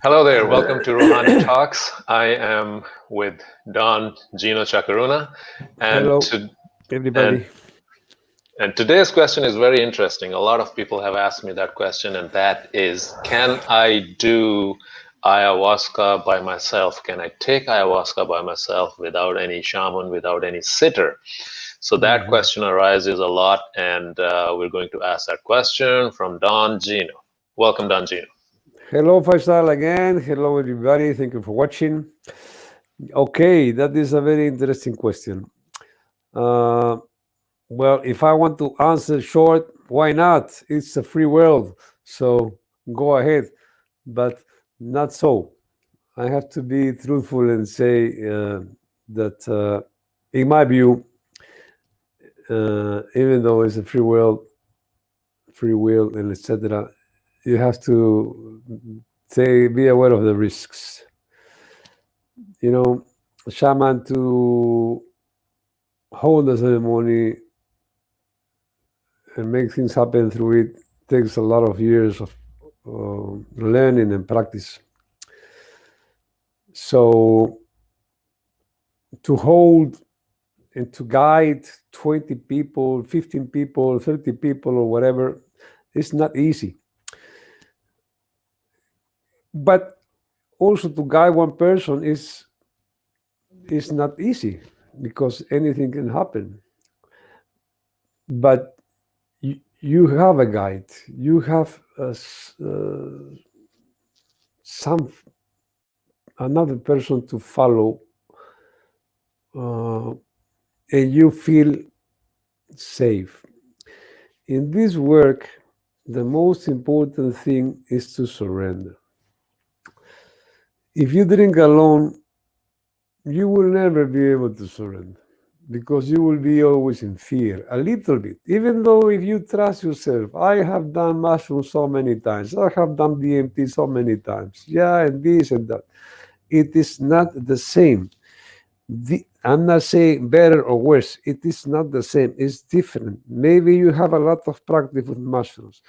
Hello there, welcome to Rouhani Talks. I am with Don Gino Chaka-Runa, and Hello, to, and everybody. and today's question is very interesting. A lot of people have asked me that question, and that is, can I do ayahuasca by myself? Can I take ayahuasca by myself without any shaman, without any sitter? So that Mhm. question arises a lot, and we're going to ask that question from Don Gino. Welcome, Don Gino. Hello, Faisal again. Hello, everybody. Thank you for watching. Okay, that is a very interesting question. Uh, well, if I want to answer short, why not? It's a free world, so go ahead. But not so. I have to be truthful and say that, in my view, even though it's a free world, free will, and etc., you have to say be aware of the risks. You know, shaman to hold the ceremony and make things happen through it takes a lot of years of learning and practice. So to hold and to guide 20 people, 15 people, 30 people, or whatever, it's not easy. But also to guide one person is not easy because anything can happen. But you have a guide. You have some another person to follow, uh, and you feel safe. In this work, the most important thing is to surrender. If you drink alone, you will never be able to surrender because you will be always in fear, a little bit. Even though if you trust yourself, I have done mushrooms so many times, I have done DMT so many times, yeah, and this and that. It is not the same. I'm not saying better or worse. It is not the same. It's different. Maybe you have a lot of practice with mushrooms.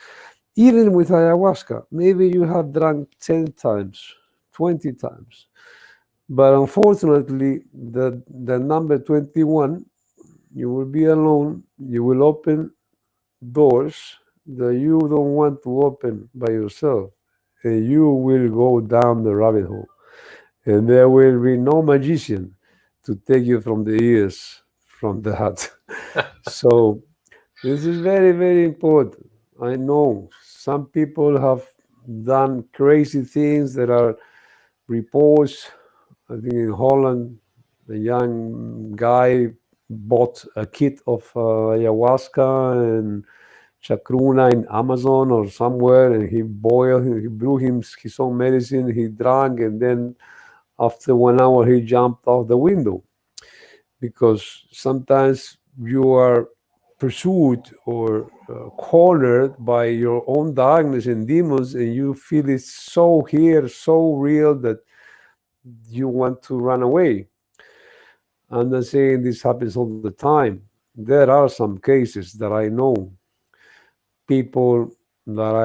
Even with ayahuasca, maybe you have drunk 10 times, 20 times. But unfortunately, the number 21, you will be alone. You will open doors that you don't want to open by yourself. And you will go down the rabbit hole. And there will be no magician to take you from the ears from the hut. So this is very, very important. I know some people have done crazy things. There are reports. I think in Holland, a young guy bought a kit of ayahuasca and Chaka-Runa in Amazon or somewhere, and he boiled, he brew his own medicine, he drank, and then after 1 hour he jumped out the window because sometimes you are pursued or cornered by your own darkness and demons, and you feel it so here, so real that you want to run away. I'm not saying this happens all the time. There are some cases that I know people that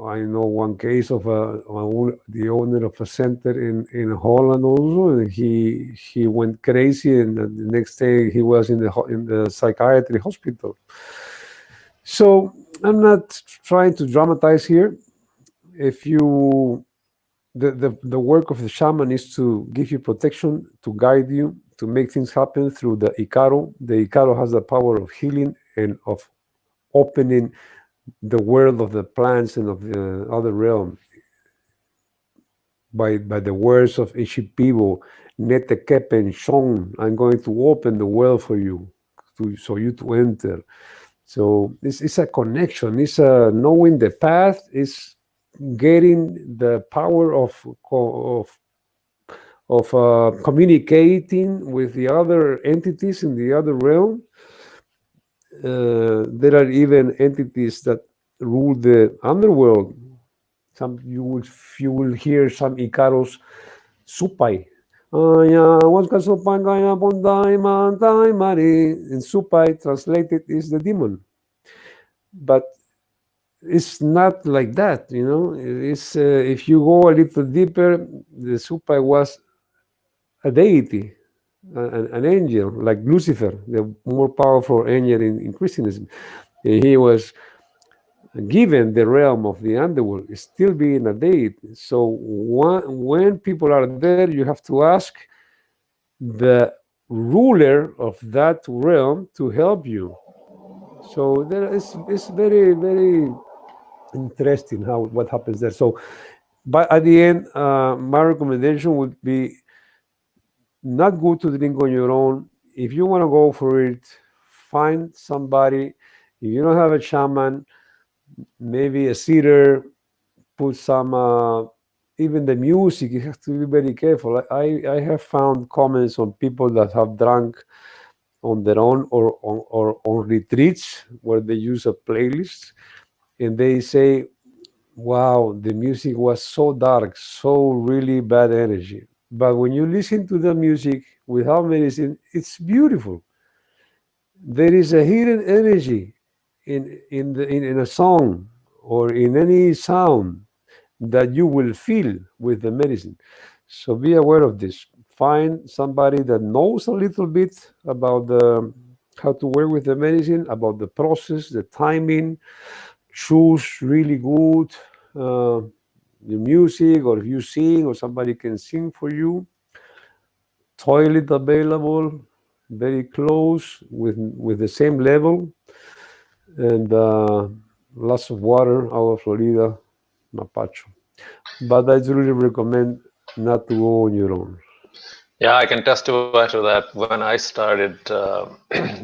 I know one case of the owner of a center in Holland also, and he went crazy, and the next day he was in the psychiatry hospital. So I'm not trying to dramatize here. If you the work of the shaman is to give you protection, to guide you, to make things happen through the Icaro. The Icaro has the power of healing and of opening the world of the plants and of the other realm by the words of Ishipibo, Nete Kepen Shon, I'm going to open the world for you, so you to enter. So it's a connection, it's a knowing the path, it's getting the power of communicating with the other entities in the other realm. There are even entities that rule the underworld. Some you will hear some Icaros supai. Ayahuasca supai gaya pondai mantai mari. And supai translated is the demon. But it's not like that, you know. It's if you go a little deeper, the Supai was a deity, an angel, like Lucifer, the more powerful angel in Christianism. And he was given the realm of the underworld, still being a deity. So when people are there, you have to ask the ruler of that realm to help you. So there is it's very very interesting how what happens there. So, but at the end, my recommendation would be not go to drink on your own. If you want to go for it, find somebody. If you don't have a shaman, maybe a sitter, put some, even the music, you have to be very careful. I have found comments on people that have drunk on their own or on retreats where they use a playlist and they say, wow, the music was so dark, so really bad energy. But when you listen to the music without medicine, it's beautiful. There is a hidden energy in a song or in any sound that you will feel with the medicine. So be aware of this. Find somebody that knows a little bit about the how to work with the medicine, about the process, the timing. Choose really good the music, or if you sing, or somebody can sing for you. Toilet available, very close with the same level, and lots of water. Agua Florida, Mapacho. But I really recommend not to go on your own. Yeah, I can testify to that. When I started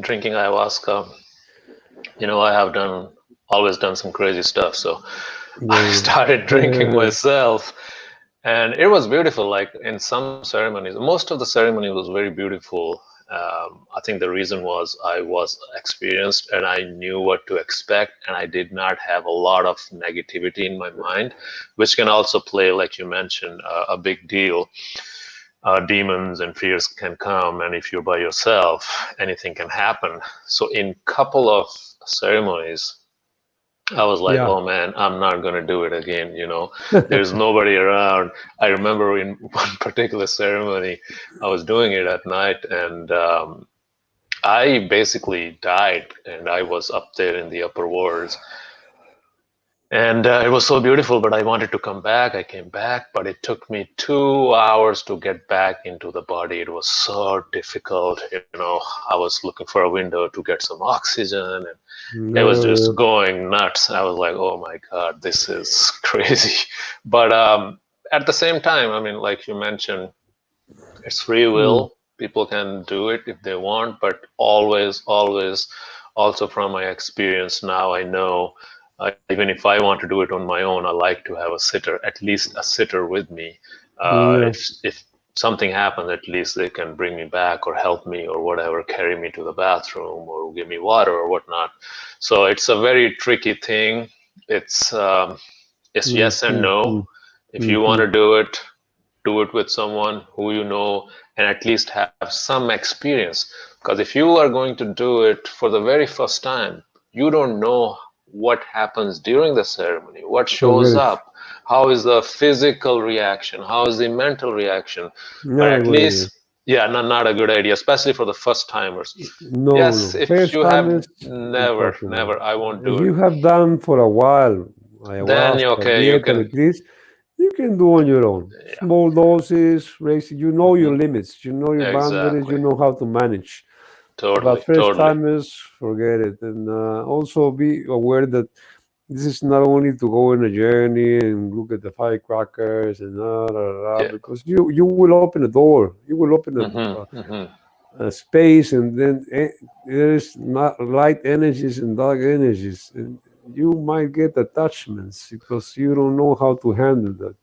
drinking ayahuasca, I have always done some crazy stuff. So I started drinking Yeah. myself, and it was beautiful. Like in some ceremonies, most of the ceremony was very beautiful. I think the reason was I was experienced and I knew what to expect, and I did not have a lot of negativity in my mind, which can also play, like you mentioned, a big deal. Demons and fears can come, and if you're by yourself, anything can happen. So in couple of ceremonies, I was like, Yeah. oh man, I'm not gonna do it again. There's nobody around. I remember in one particular ceremony, I was doing it at night, and I basically died, and I was up there in the upper worlds. And it was so beautiful, but I wanted to come back. I came back, but it took me 2 hours to get back into the body. It was so difficult. I was looking for a window to get some oxygen, and it was just No, going nuts. I was like, oh my God, this is crazy. But at the same time, I mean, like you mentioned, it's free mm, will. People can do it if they want, but always, always, also from my experience now, I know even if I want to do it on my own, I like to have a sitter, at least a sitter with me. yeah. If something happens, at least they can bring me back or help me or whatever, carry me to the bathroom or give me water or whatnot. So it's a very tricky thing. It's um, it's Mm, yes and mm, no. mm, If you want mhm. to do it with someone who you know and at least have some experience. Because if you are going to do it for the very first time, you don't know what happens during the ceremony, what shows Forget it. up, how is the physical reaction, how is the mental reaction. But Not a at good idea. least, yeah, not a good idea, especially for the first timers. No, Yes, no. if First you time have is never, impossible. never, I won't If do it. you have done for a while Then ayahuasca, okay, you dieta, can, retreats, you can do on your own. yeah, Small doses, raise. You know hmm your limits. You know your boundaries. You exactly, know how to manage. totally, But first totally. timers, forget it. And also be aware that this is not only to go on a journey and look at the firecrackers and Yeah. because you will open a door. You will open Hmm. a space, and then there's not light energies and dark energies, and you might get attachments because you don't know how to handle that.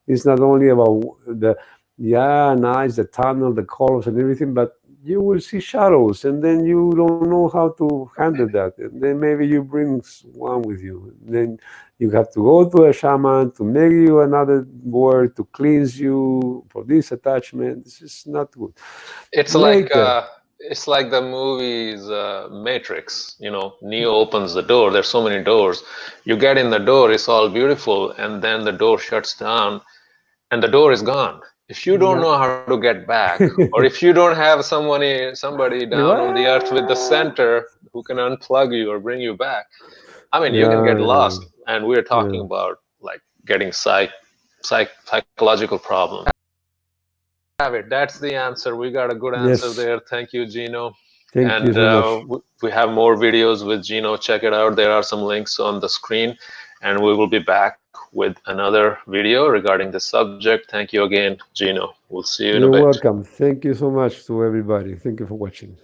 It's not only about the yeah, nice, the tunnel, the colors and everything, but you will see shadows, and then you don't know how to handle that. And then maybe you bring one with you. Then you have to go to a shaman to make you another word to cleanse you for this attachment. This is not good. It's like Later. it's like the movie's Matrix. You know, Neo opens the door. There's so many doors. You get in the door, it's all beautiful, and then the door shuts down, and the door is gone. If you don't Yeah. know how to get back, or if you don't have somebody down on the earth with the Well, center who can unplug you or bring you back, I mean, you can get yeah, lost. And we're talking yeah. about like getting psychological problems. Have it. That's the answer. We got a good answer Yes. there. Thank you, Gino. Thank you And so much. we have more videos with Gino. Check it out. There are some links on the screen. And we will be back with another video regarding this subject. Thank you again, Gino. We'll see you in a You're bit. welcome. Thank you so much to everybody. Thank you for watching.